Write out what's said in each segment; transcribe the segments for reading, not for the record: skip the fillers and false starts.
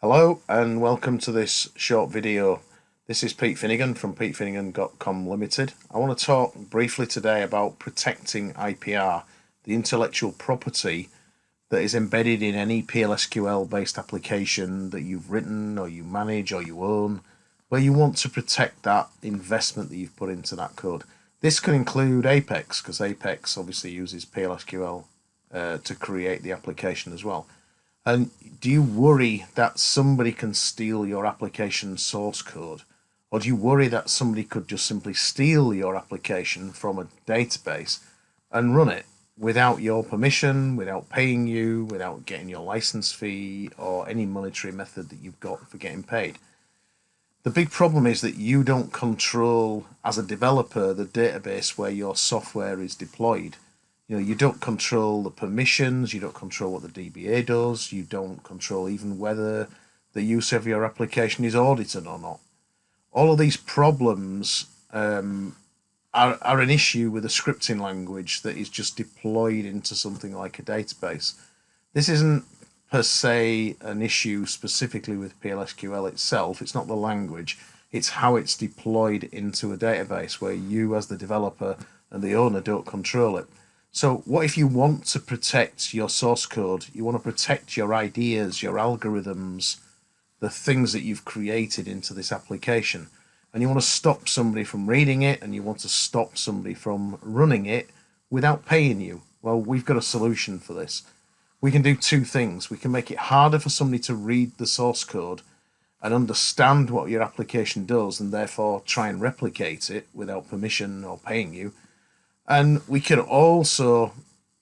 Hello and welcome to this short video. This is Pete Finnegan from petefinnegan.com Limited. I want to talk briefly today about protecting IPR, the intellectual property that is embedded in any PLSQL based application that you've written or you manage or you own, where you want to protect that investment that you've put into that code. This can include Apex, because Apex obviously uses PLSQL to create the application as well. And do you worry that somebody can steal your application source code? Or do you worry that somebody could just simply steal your application from a database and run it without your permission, without paying you, without getting your license fee, or any monetary method that you've got for getting paid? The big problem is that you don't control, as a developer, the database where your software is deployed. You don't control the permissions, you don't control what the DBA does, you don't control even whether the use of your application is audited or not. All of these problems are an issue with a scripting language that is just deployed into something like a database. This isn't per se an issue specifically with PLSQL itself. It's not the language, it's how it's deployed into a database where you as the developer and the owner don't control it. So what if you want to protect your source code, you want to protect your ideas, your algorithms, the things that you've created into this application, and you want to stop somebody from reading it and you want to stop somebody from running it without paying you? Well, we've got a solution for this. We can do two things. We can make it harder for somebody to read the source code and understand what your application does and therefore try and replicate it without permission or paying you. And we can also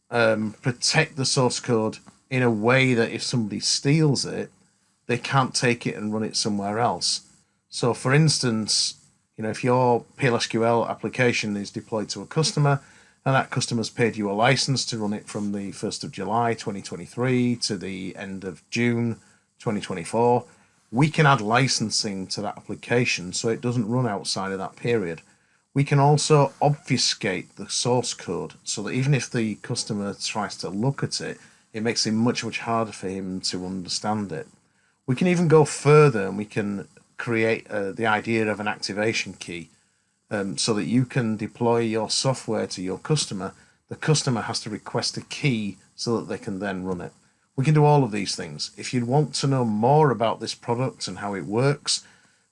protect the source code in a way that if somebody steals it, they can't take it and run it somewhere else. So for instance, if your PLSQL application is deployed to a customer and that customer's paid you a license to run it from the 1st of July 2023 to the end of June 2024, we can add licensing to that application so it doesn't run outside of that period. We can also obfuscate the source code so that even if the customer tries to look at it, it makes it much harder for him to understand it. We can even go further and we can create the idea of an activation key so that you can deploy your software to your customer. The customer has to request a key so that they can then run it. We can do all of these things. If you want to know more about this product and how it works,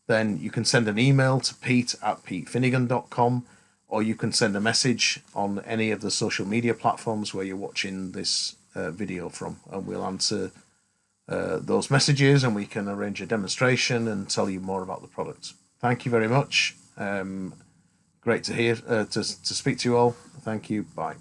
then you can send an email to pete@petefinnegan.com, or you can send a message on any of the social media platforms where you're watching this video from, and we'll answer those messages and we can arrange a demonstration and tell you more about the product. Thank you very much. Great to hear, to speak to you all. Thank you. Bye.